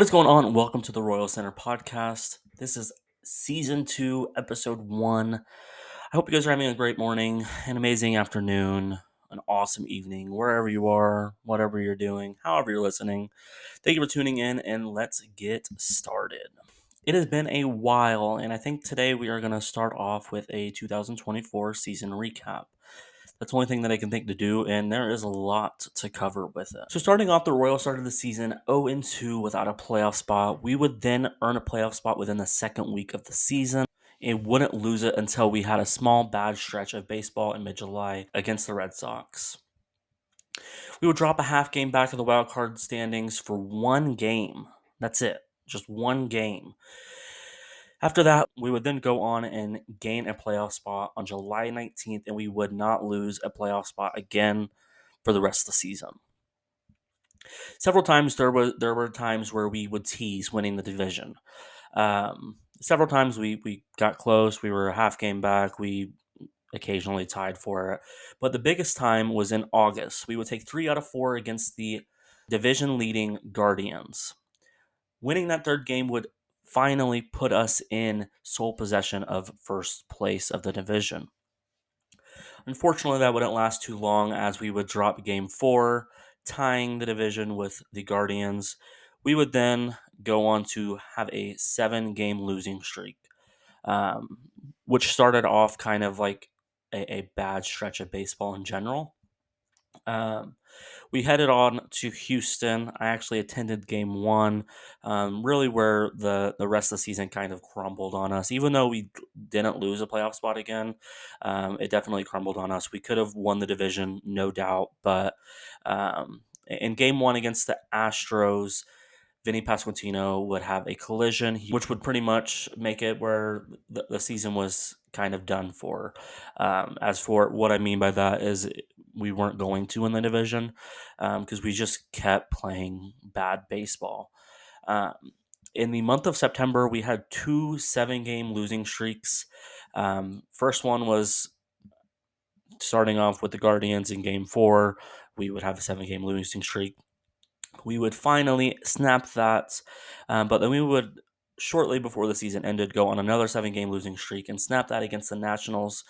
What is going on? Welcome to the RoyalsCenter podcast. This is season 2, episode 1. I hope you guys are having a great morning, an amazing afternoon, an awesome evening, wherever you are, whatever you're doing, however you're listening. Thank you for tuning in, and let's get started. It has been a while, and I think today we are going to start off with a 2024 season recap. That's the only thing that I can think to do, and there is a lot to cover with it. So starting off, the Royals started the season 0-2 without a playoff spot. We would then earn a playoff spot within the second week of the season and wouldn't lose it until we had a small bad stretch of baseball in mid-July against the Red Sox. We would drop a half game back to the wild card standings for one game. That's it. Just one game. After that, we would then go on and gain a playoff spot on July 19th, and we would not lose a playoff spot again for the rest of the season. Several times there were times where we would tease winning the division. Several times we got close. We were a half game back. We occasionally tied for it. But the biggest time was in August. We would take 3 out of 4 against the division leading Guardians. Winning that third game would finally put us in sole possession of first place of the division. Unfortunately, that wouldn't last too long as we would drop game 4, tying the division with the Guardians. We would then go on to have a 7-game losing streak, which started off kind of like a bad stretch of baseball in general. We headed on to Houston. I actually attended game 1, really where the rest of the season kind of crumbled on us. Even though we didn't lose a playoff spot again, it definitely crumbled on us. We could have won the division, no doubt, but in game 1 against the Astros, Vinny Pasquantino would have a collision, which would pretty much make it where the season was kind of done for. As for what I mean by that is we weren't going to win the division because we just kept playing bad baseball. Um, in the month of September, we had 2 7-game losing streaks. First one was starting off with the Guardians in game 4. We would have a 7-game losing streak. We would finally snap that, but then we would, shortly before the season ended, go on another 7-game losing streak and snap that against the Nationals,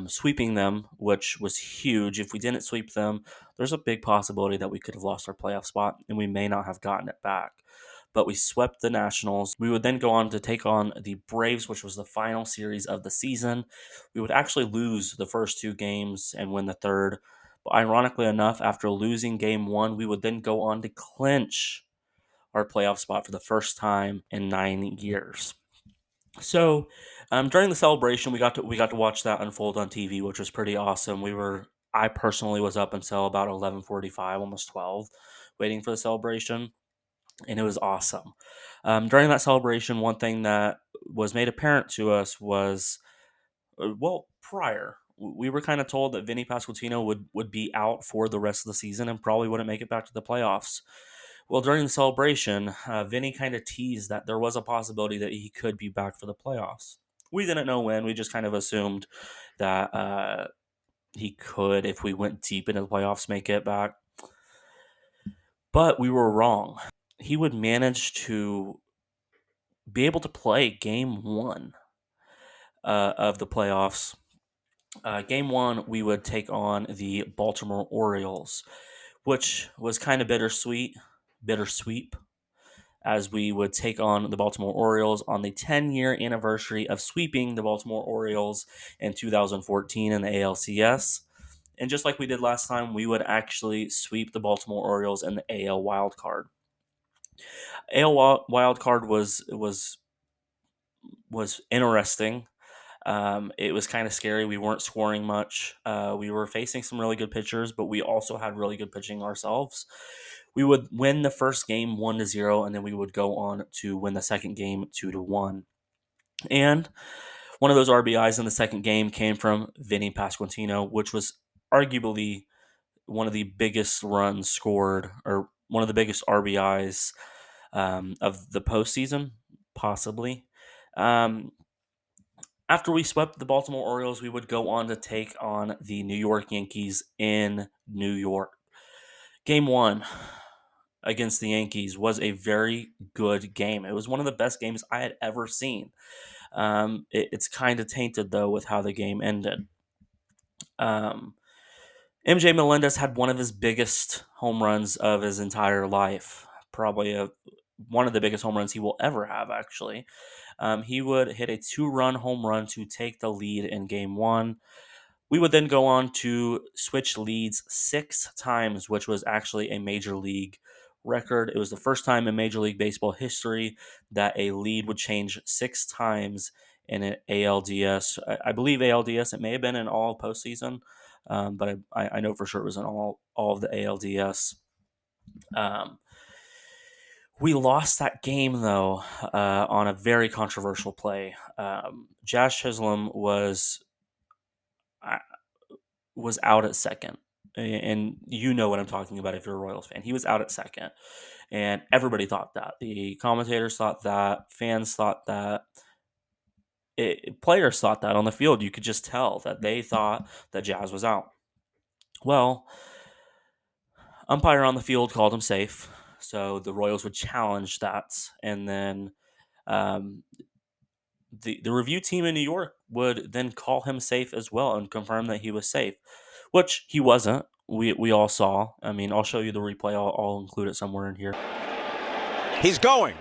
sweeping them, which was huge. If we didn't sweep them, there's a big possibility that we could have lost our playoff spot and we may not have gotten it back. But we swept the Nationals. We would then go on to take on the Braves, which was the final series of the season. We would actually lose the first 2 games and win the third. But ironically enough, after losing game 1, we would then go on to clinch our playoff spot for the first time in 9 years. So during the celebration, we got to watch that unfold on TV, which was pretty awesome. I personally was up until about 11:45, almost 12, waiting for the celebration, and it was awesome. During that celebration, one thing that was made apparent to us was, prior. We were kind of told that Vinny Pasquantino would be out for the rest of the season and probably wouldn't make it back to the playoffs. Well, during the celebration, Vinny kind of teased that there was a possibility that he could be back for the playoffs. We didn't know when. We just kind of assumed that he could, if we went deep into the playoffs, make it back. But we were wrong. He would manage to be able to play game 1 of the playoffs. Game 1, we would take on the Baltimore Orioles, which was kind of bittersweet, as we would take on the Baltimore Orioles on the 10-year anniversary of sweeping the Baltimore Orioles in 2014 in the ALCS. And just like we did last time, we would actually sweep the Baltimore Orioles in the AL wild card. AL wild card was interesting. It was kind of scary. We weren't scoring much. We were facing some really good pitchers, but we also had really good pitching ourselves. We would win the first game 1-0, and then we would go on to win the second game 2-1. And one of those RBIs in the second game came from Vinny Pasquantino, which was arguably one of the biggest runs scored, or one of the biggest RBIs of the postseason, possibly. After we swept the Baltimore Orioles, we would go on to take on the New York Yankees in New York. Game 1, against the Yankees was a very good game. It was one of the best games I had ever seen. It's kind of tainted though with how the game ended. Um, MJ Melendez had one of his biggest home runs of his entire life, probably one of the biggest home runs he will ever have. Actually, he would hit a 2-run home run to take the lead in Game One. We would then go on to switch leads 6 times, which was actually a major league record. It was the first time in Major League Baseball history that a lead would change 6 times in an ALDS. I believe ALDS. It may have been in all postseason, but I know for sure it was in all of the ALDS. Um, we lost that game though on a very controversial play. Jazz Chisholm uh, was out at second. And you know what I'm talking about if you're a Royals fan. He was out at second. And everybody thought that. The commentators thought that. Fans thought that. Players thought that on the field. You could just tell that they thought that Jazz was out. Well, umpire on the field called him safe. So the Royals would challenge that. And then um, the review team in New York would then call him safe as well and confirm that he was safe, which he wasn't. We all saw. I mean, I'll show you the replay. I'll include it somewhere in here. He's going.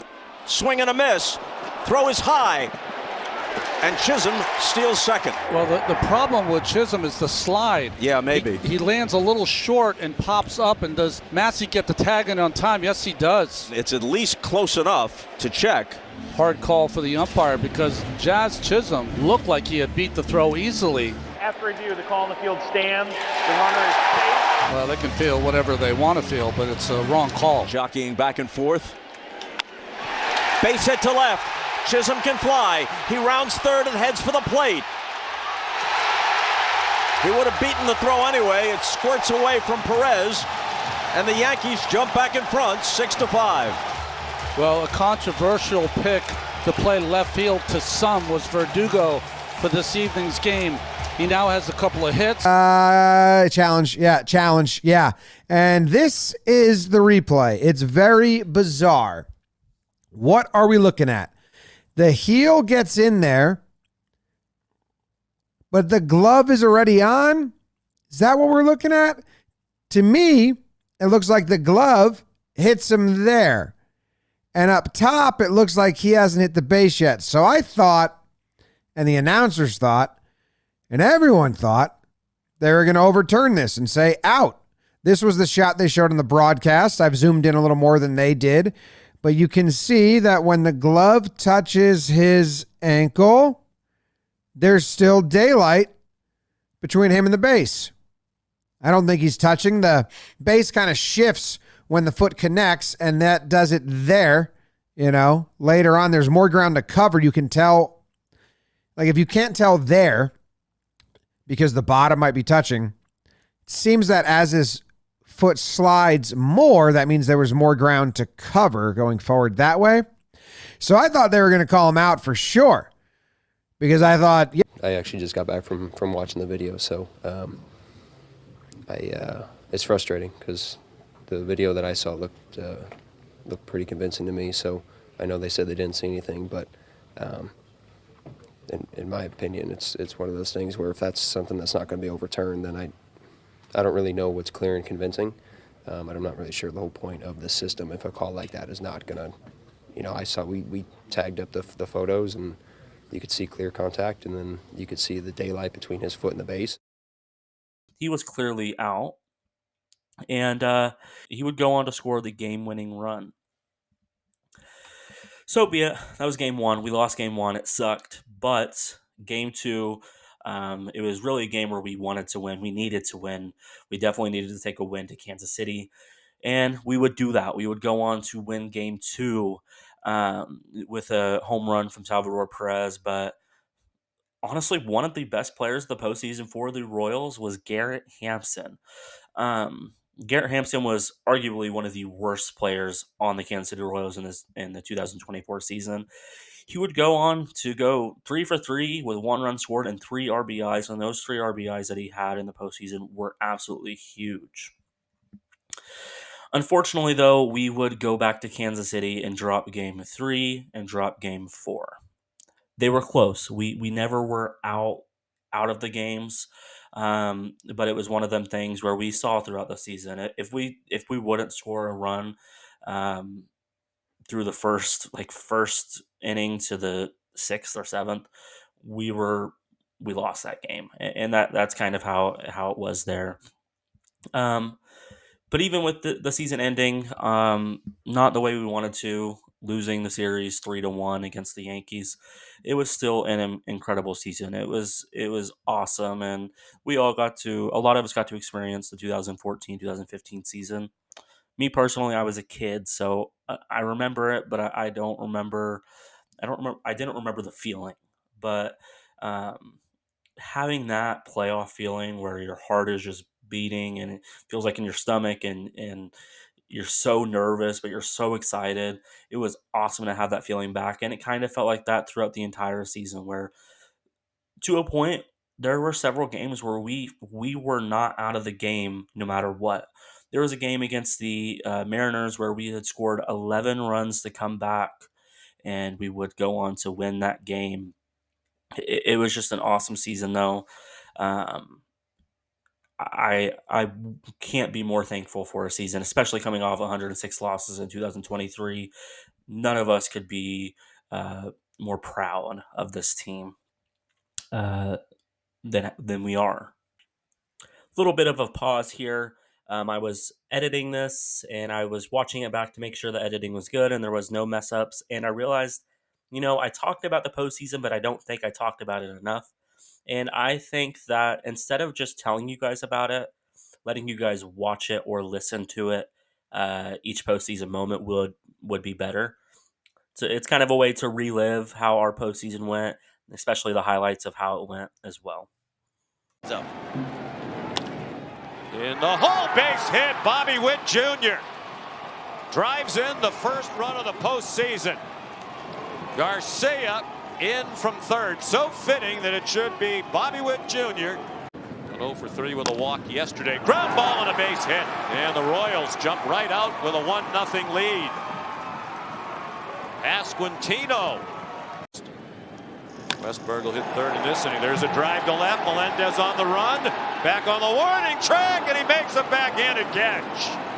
Swing and a miss. Throw is high. And Chisholm steals second. Well, the problem with Chisholm is the slide. Yeah, maybe. He lands a little short and pops up. And does Massey get the tag in on time? Yes, he does. It's at least close enough to check. Hard call for the umpire because Jazz Chisholm looked like he had beat the throw easily. After review, the call on the field stands. The runner is safe. Well, they can feel whatever they want to feel, but it's a wrong call. Jockeying back and forth. Base hit to left. Chisholm can fly. He rounds third and heads for the plate. He would have beaten the throw anyway. It squirts away from Perez, and the Yankees jump back in front, 6-5. Well, a controversial pick to play left field to some was Verdugo for this evening's game. He now has a couple of hits. Challenge, yeah. And this is the replay. It's very bizarre. What are we looking at? The heel gets in there, but the glove is already on? Is that what we're looking at? To me, it looks like the glove hits him there. And up top, it looks like he hasn't hit the base yet. So I thought, and the announcers thought, and everyone thought, they were going to overturn this and say out. This was the shot they showed on the broadcast. I've zoomed in a little more than they did. But you can see that when the glove touches his ankle, there's still daylight between him and the base. I don't think he's touching. The base kind of shifts when the foot connects, and that does it there. You know, later on, there's more ground to cover. You can tell, like if you can't tell there, because the bottom might be touching, it seems that as his foot slides more, that means there was more ground to cover going forward that way. So I thought they were going to call him out for sure, because I thought, yeah. I actually just got back from watching the video, so it's frustrating because the video that I saw looked pretty convincing to me. So I know they said they didn't see anything, but in my opinion, it's one of those things where if that's something that's not going to be overturned, then I don't really know what's clear and convincing, and I'm not really sure the whole point of the system if a call like that is not going to, I saw we tagged up the photos and you could see clear contact and then you could see the daylight between his foot and the base. He was clearly out, and he would go on to score the game-winning run. So be it. That was game one. We lost game one. It sucked, but game two, it was really a game where we wanted to win. We needed to win. We definitely needed to take a win to Kansas City, and we would do that. We would go on to win game two with a home run from Salvador Perez. But honestly, one of the best players of the postseason for the Royals was Garrett Hampson. Garrett Hampson was arguably one of the worst players on the Kansas City Royals in the 2024 season. He would go on to go 3 for 3 with 1 run scored and 3 RBIs, and those 3 RBIs that he had in the postseason were absolutely huge. Unfortunately, though, we would go back to Kansas City and drop game 3 and drop game 4. They were close. We never were out of the games, but it was one of them things where we saw throughout the season, if we wouldn't score a run um, through the first inning to the 6th or 7th, we lost that game, and that's kind of how it was there. Um, but even with the season ending, not the way we wanted to, losing the series 3-1 against the Yankees, it was still an incredible season. It was awesome, and a lot of us got to experience the 2014-2015 season. Me personally, I was a kid, so I remember it, but I don't remember. I don't remember. I didn't remember the feeling, but um, having that playoff feeling where your heart is just beating and it feels like in your stomach, and you're so nervous but you're so excited. It was awesome to have that feeling back, and it kind of felt like that throughout the entire season, where to a point there were several games where we were not out of the game no matter what. There was a game against the Mariners where we had scored 11 runs to come back, and we would go on to win that game. It was just an awesome season, though. Um, I can't be more thankful for a season, especially coming off 106 losses in 2023. None of us could be more proud of this team uh, than we are. A little bit of a pause here. I was editing this and I was watching it back to make sure the editing was good and there was no mess ups. And I realized, I talked about the postseason, but I don't think I talked about it enough. And I think that instead of just telling you guys about it, letting you guys watch it or listen to it, each postseason moment would be better. So it's kind of a way to relive how our postseason went, especially the highlights of how it went as well. So. In the hole, base hit, Bobby Witt Jr. drives in the first run of the postseason. Garcia in from third. So fitting that it should be Bobby Witt Jr. An 0 for 3 with a walk yesterday. Ground ball and a base hit. And the Royals jump right out with a 1-0 lead. Pasquantino. Westberg will hit third in this inning. There's a drive to left. Melendez on the run. Back on the warning track, and he makes a backhanded catch.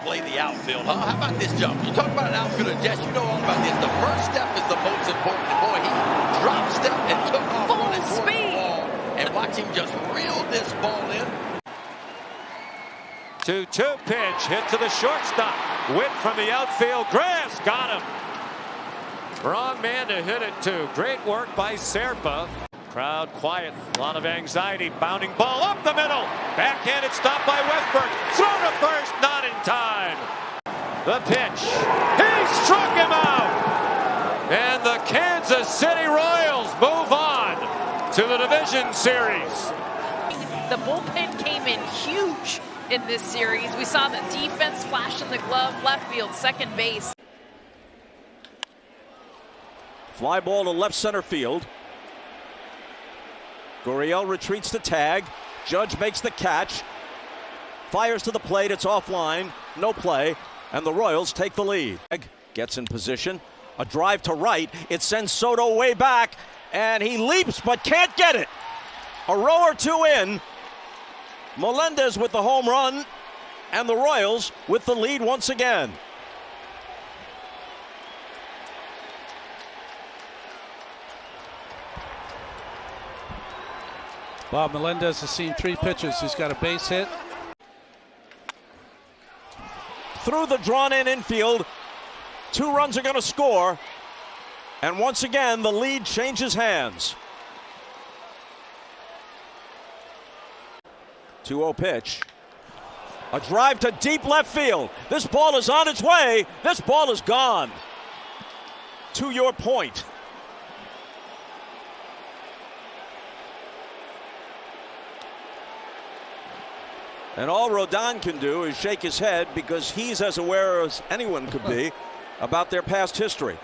Play the outfield, huh? How about this jump? You talk about an outfielder, Jess, you know all about this. The first step is the most important. Boy, he dropped step and took off full speed. The ball. And watch him just reel this ball in. 2-2 pitch, hit to the shortstop. Witt from the outfield. Grass got him. Wrong man to hit it to. Great work by Serpa. Crowd quiet. A lot of anxiety. Bounding ball up the middle. Backhanded stop by Westberg. Throw to first. Not in time. The pitch. He struck him out. And the Kansas City Royals move on to the division series. The bullpen came in huge in this series. We saw the defense flash in the glove, left field, second base. Fly ball to left center field. Gurriel retreats to tag. Judge makes the catch. Fires to the plate. It's offline. No play. And the Royals take the lead. Gets in position. A drive to right. It sends Soto way back. And he leaps but can't get it. A row or two in. Melendez with the home run. And the Royals with the lead once again. Bob Melendez has seen 3 pitches. He's got a base hit. Through the drawn-in infield. 2 runs are going to score. And once again, the lead changes hands. 2-0 pitch. A drive to deep left field. This ball is on its way. This ball is gone. To your point. And all Rodon can do is shake his head because he's as aware as anyone could be about their past history.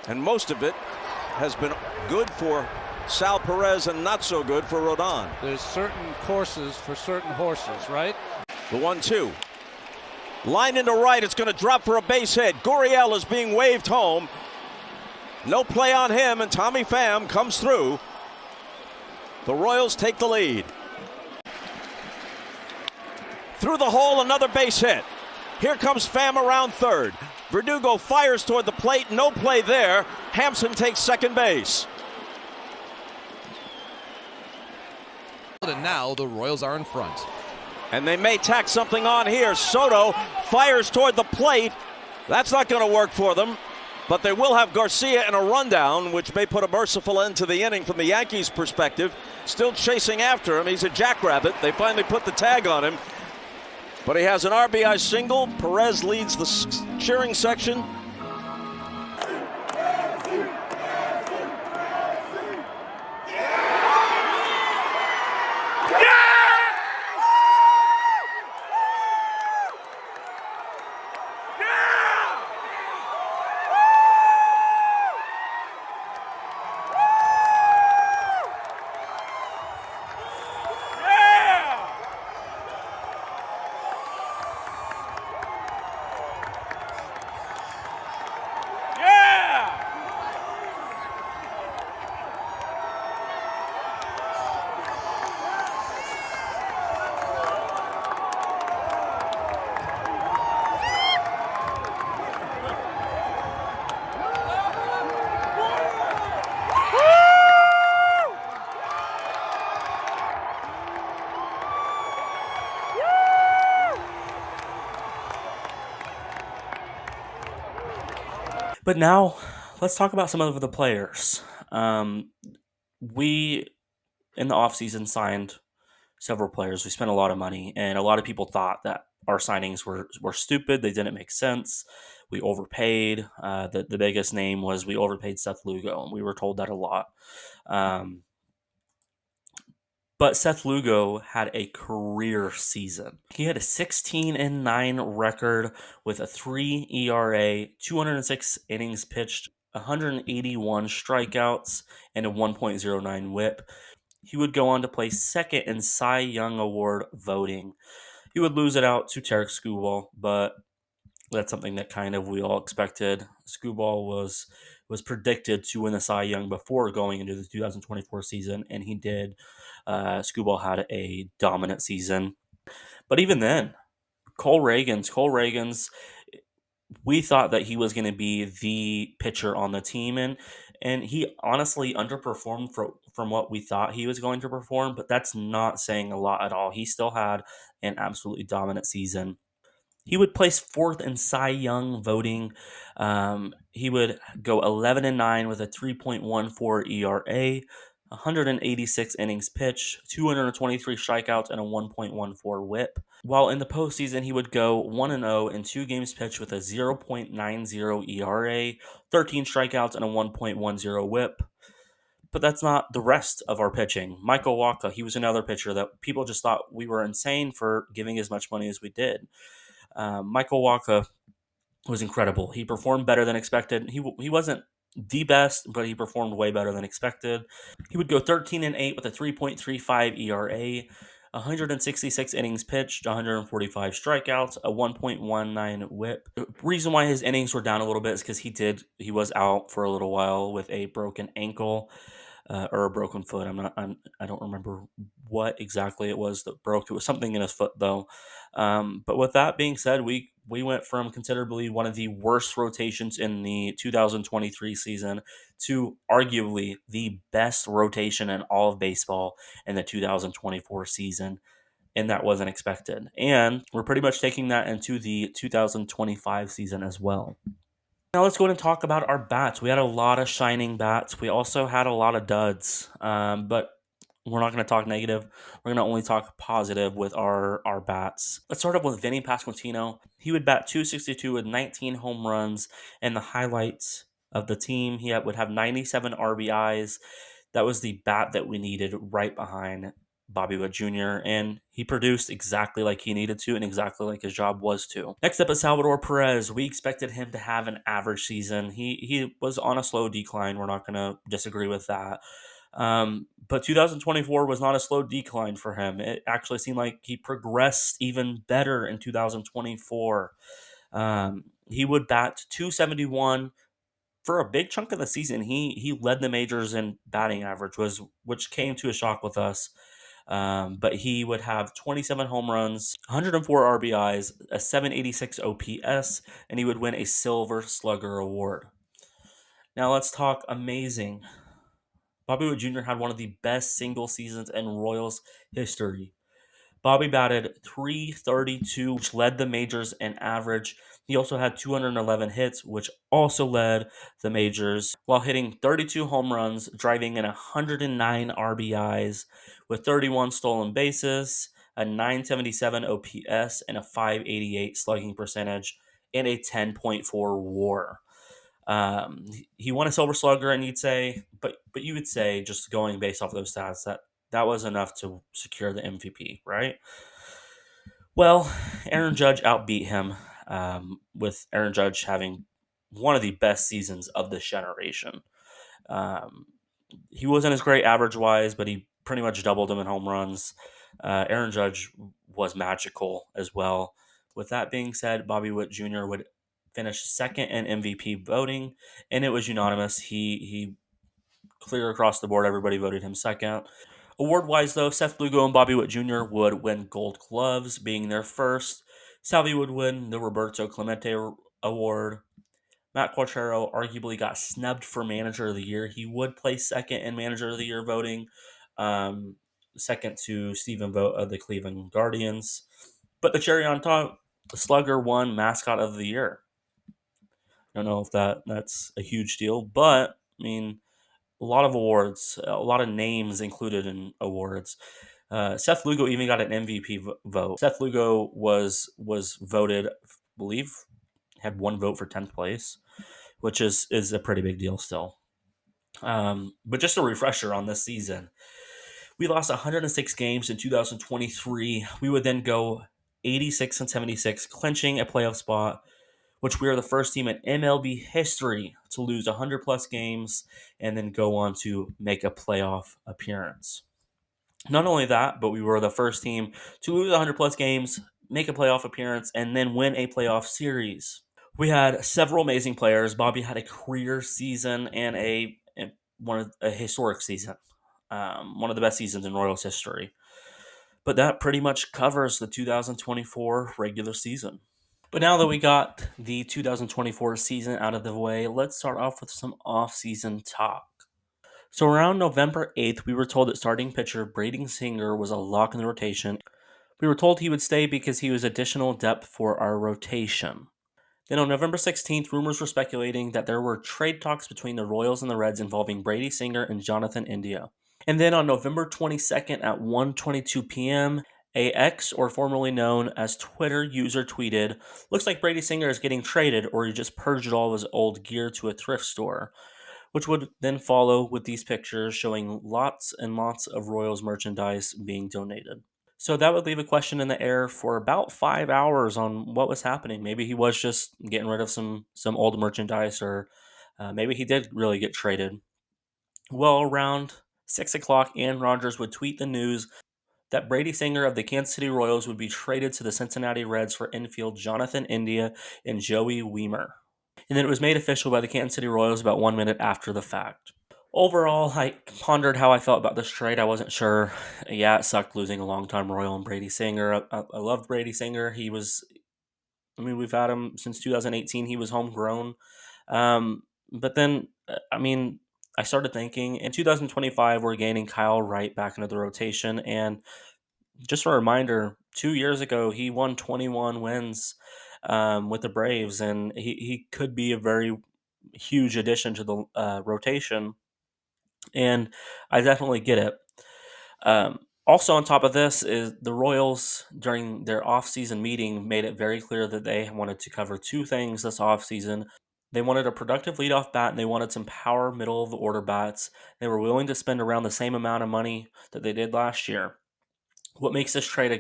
And most of it has been good for Sal Perez and not so good for Rodon. There's certain courses for certain horses, right? The 1-2. Line into right, it's going to drop for a base hit. Gurriel is being waved home. No play on him, and Tommy Pham comes through. The Royals take the lead. Through the hole, another base hit. Here comes Pham around third. Verdugo fires toward the plate. No play there. Hampson takes second base. And now the Royals are in front. And they may tack something on here. Soto fires toward the plate. That's not going to work for them. But they will have Garcia in a rundown, which may put a merciful end to the inning from the Yankees' perspective. Still chasing after him. He's a jackrabbit. They finally put the tag on him. But he has an RBI single. Perez leads the cheering section. But now, let's talk about some of the players. We, in the offseason, signed several players. We spent a lot of money, and a lot of people thought that our signings were stupid. They didn't make sense. We overpaid. The biggest name was we overpaid Seth Lugo, and we were told that a lot. But Seth Lugo had a career season. He had a 16-9 record with a 3 ERA, 206 innings pitched, 181 strikeouts, and a 1.09 whip. He would go on to place second in Cy Young Award voting. He would lose it out to Tarek Skubal, but that's something that kind of we all expected. Skubal was predicted to win the Cy Young before going into the 2024 season, and he did. Skubal had a dominant season. But even then, Cole Ragans, we thought that he was going to be the pitcher on the team, and he honestly underperformed from what we thought he was going to perform, but that's not saying a lot at all. He still had an absolutely dominant season. He would place fourth in Cy Young voting. He would go 11-9 with a 3.14 ERA, 186 innings pitched, 223 strikeouts, and a 1.14 whip. While in the postseason, he would go 1-0 in 2 games pitched with a 0.90 ERA, 13 strikeouts, and a 1.10 whip. But that's not the rest of our pitching. Michael Wacha, he was another pitcher that people just thought we were insane for giving as much money as we did. Michael Wacha was incredible. He performed better than expected. He wasn't the best, but he performed way better than expected. He would go 13-8 with a 3.35 ERA, 166 innings pitched, 145 strikeouts, a 1.19 whip. The reason why his innings were down a little bit is because he was out for a little while with a broken ankle. Or a broken foot. I don't remember what exactly it was that broke. It was something in his foot though. But with that being said, we went from considerably one of the worst rotations in the 2023 season to arguably the best rotation in all of baseball in the 2024 season. And that wasn't expected. And we're pretty much taking that into the 2025 season as well. Now let's go ahead and talk about our bats. We had a lot of shining bats. We also had a lot of duds, but we're not going to talk negative. We're going to only talk positive with our bats. Let's start off with Vinny Pasquantino. He would bat .262 with 19 home runs, and the highlights of the team, he would have 97 RBIs. That was the bat that we needed right behind Bobby Witt Jr., and he produced exactly like he needed to and exactly like his job was to. Next up is Salvador Perez. We expected him to have an average season. He was on a slow decline. We're not going to disagree with that. But 2024 was not a slow decline for him. It actually seemed like he progressed even better in 2024. He would bat 271 for a big chunk of the season. He led the majors in batting average, which came to a shock with us. But he would have 27 home runs, 104 RBIs, a 786 OPS, and he would win a Silver Slugger award. Now let's talk amazing. Bobby Witt Jr. had one of the best single seasons in Royals history. Bobby batted 332, which led the majors in average. He also had 211 hits, which also led the majors, while hitting 32 home runs, driving in 109 RBIs with 31 stolen bases, a 977 OPS, and a 588 slugging percentage, and a 10.4 WAR. He won a Silver Slugger, and but you would say, just going based off of those stats, that was enough to secure the MVP, right? Well, Aaron Judge outbeat him, with Aaron Judge having one of the best seasons of this generation. Um, he wasn't as great average wise, but he pretty much doubled him in home runs. Aaron Judge was magical as well. With that being said, Bobby Witt Jr. would finish second in MVP voting, and it was unanimous. He clear across the board. Everybody voted him second. Award wise, though, Seth Lugo and Bobby Witt Jr. would win Gold Gloves, being their first. Salvi would win the Roberto Clemente Award. Matt Quatrero arguably got snubbed for Manager of the Year. He would place second in Manager of the Year voting, second to Stephen Vogt of the Cleveland Guardians. But the cherry on top, the Slugger won Mascot of the Year. I don't know if that's a huge deal, but I mean, a lot of awards, a lot of names included in awards. Seth Lugo even got an MVP vote. Seth Lugo was voted, I believe, had one vote for 10th place, which is a pretty big deal still. But just a refresher on this season, we lost 106 games in 2023. We would then go 86 and 76, clinching a playoff spot, which we are the first team in MLB history to lose 100 plus games and then go on to make a playoff appearance. Not only that, but we were the first team to lose 100 plus games, make a playoff appearance, and then win a playoff series. We had several amazing players. Bobby had a career season and a historic season, one of the best seasons in Royals history. But that pretty much covers the 2024 regular season. But now that we got the 2024 season out of the way, let's start off with some off-season talk. So around November 8th, we were told that starting pitcher Brady Singer was a lock in the rotation. We were told he would stay because he was additional depth for our rotation. Then on November 16th, rumors were speculating that there were trade talks between the Royals and the Reds involving Brady Singer and Jonathan India. And then on November 22nd at 1:22 p.m., a X, or formerly known as Twitter user, tweeted, "Looks like Brady Singer is getting traded, or he just purged all of his old gear to a thrift store," which would then follow with these pictures showing lots and lots of Royals merchandise being donated. So that would leave a question in the air for about 5 hours on what was happening. Maybe he was just getting rid of some old merchandise, or maybe he did really get traded. Well, around 6 o'clock, Aaron Rodgers would tweet the news that Brady Singer of the Kansas City Royals would be traded to the Cincinnati Reds for infield Jonathan India and Joey Wiemer. And then it was made official by the Kansas City Royals about 1 minute after the fact. Overall, I pondered how I felt about this trade. I wasn't sure. Yeah, it sucked losing a longtime Royal and Brady Singer. I loved Brady Singer. We've had him since 2018. He was homegrown. But then, I started thinking in 2025, we're gaining Kyle Wright back into the rotation. And just a reminder, 2 years ago, he won 21 wins with the Braves, and he could be a very huge addition to the rotation. And I definitely get it. Also, on top of this, is the Royals during their off-season meeting made it very clear that they wanted to cover two things this off-season. They wanted a productive leadoff bat, and they wanted some power middle of the order bats. They were willing to spend around the same amount of money that they did last year. What makes this trade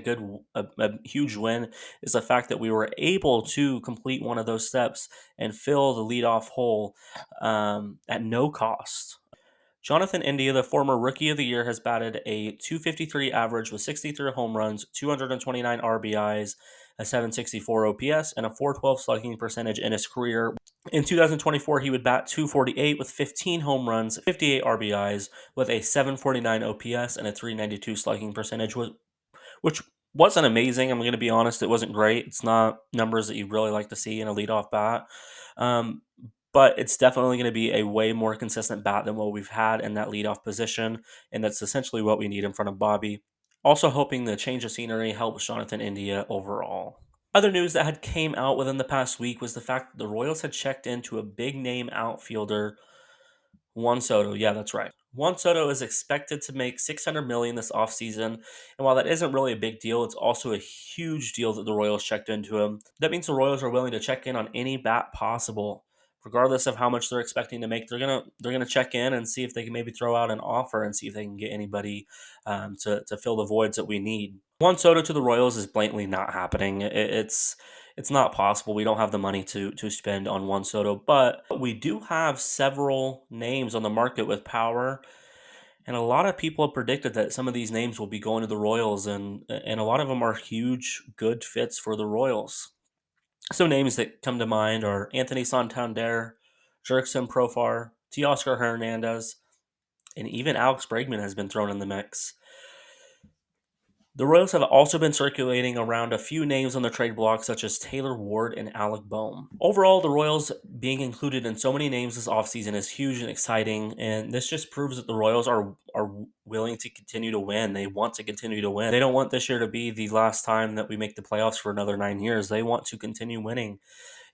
a huge win is the fact that we were able to complete one of those steps and fill the leadoff hole at no cost. Jonathan India, the former Rookie of the Year, has batted a .253 average with 63 home runs, 229 RBIs, a 764 OPS, and a .412 slugging percentage in his career. In 2024, he would bat .248 with 15 home runs, 58 RBIs, with a 749 OPS and a .392 slugging percentage, which wasn't amazing. I'm going to be honest, it wasn't great. It's not numbers that you really like to see in a leadoff bat. Um, but it's definitely going to be a way more consistent bat than what we've had in that leadoff position, and that's essentially what we need in front of Bobby. Also hoping the change of scenery helps Jonathan India overall. Other news that had came out within the past week was the fact that the Royals had checked into a big name outfielder, Juan Soto. Yeah, that's right. Juan Soto is expected to make $600 million this offseason. And while that isn't really a big deal, it's also a huge deal that the Royals checked into him. That means the Royals are willing to check in on any bat possible. Regardless of how much they're expecting to make, they're gonna check in and see if they can maybe throw out an offer and see if they can get anybody to fill the voids that we need. Juan Soto to the Royals is blatantly not happening. It's not possible. We don't have the money to spend on Juan Soto, but we do have several names on the market with power, and a lot of people have predicted that some of these names will be going to the Royals, and a lot of them are huge, good fits for the Royals. Some names that come to mind are Anthony Santander, Jurickson Profar, Teoscar Hernandez, and even Alex Bregman has been thrown in the mix. The Royals have also been circulating around a few names on the trade block, such as Taylor Ward and Alec Bohm. Overall, the Royals being included in so many names this offseason is huge and exciting, and this just proves that the Royals are willing to continue to win. They want to continue to win. They don't want this year to be the last time that we make the playoffs for another 9 years. They want to continue winning.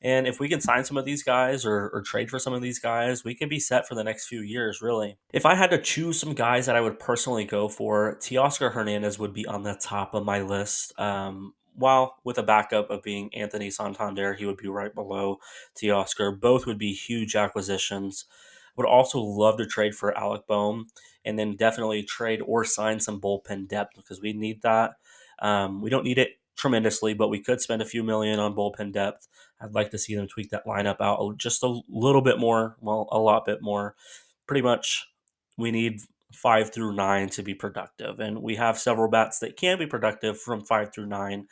And if we can sign some of these guys or trade for some of these guys, we could be set for the next few years, really. If I had to choose some guys that I would personally go for, Teoscar Hernandez would be on the top of my list. While with a backup of being Anthony Santander, he would be right below Teoscar. Both would be huge acquisitions. Would also love to trade for Alec Bohm, and then definitely trade or sign some bullpen depth because we need that. We don't need it tremendously, but we could spend a few million on bullpen depth. I'd like to see them tweak that lineup out just a little bit more, well, a lot bit more. Pretty much, we need 5 through 9 to be productive, and we have several bats that can be productive from 5 through 9.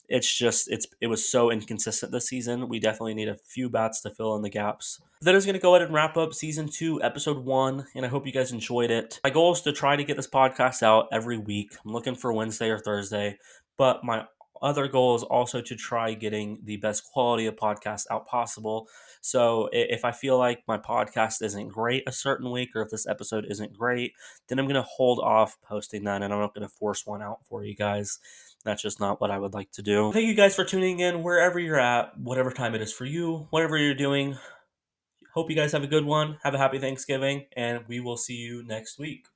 It's just it was so inconsistent this season. We definitely need a few bats to fill in the gaps. That is going to go ahead and wrap up season 2, episode 1, and I hope you guys enjoyed it. My goal is to try to get this podcast out every week. I'm looking for Wednesday or Thursday, but my other goal is also to try getting the best quality of podcast out possible. So if I feel like my podcast isn't great a certain week, or if this episode isn't great, then I'm going to hold off posting that, and I'm not going to force one out for you guys. That's just not what I would like to do. Thank you guys for tuning in wherever you're at, whatever time it is for you, whatever you're doing. Hope you guys have a good one. Have a happy Thanksgiving, and we will see you next week.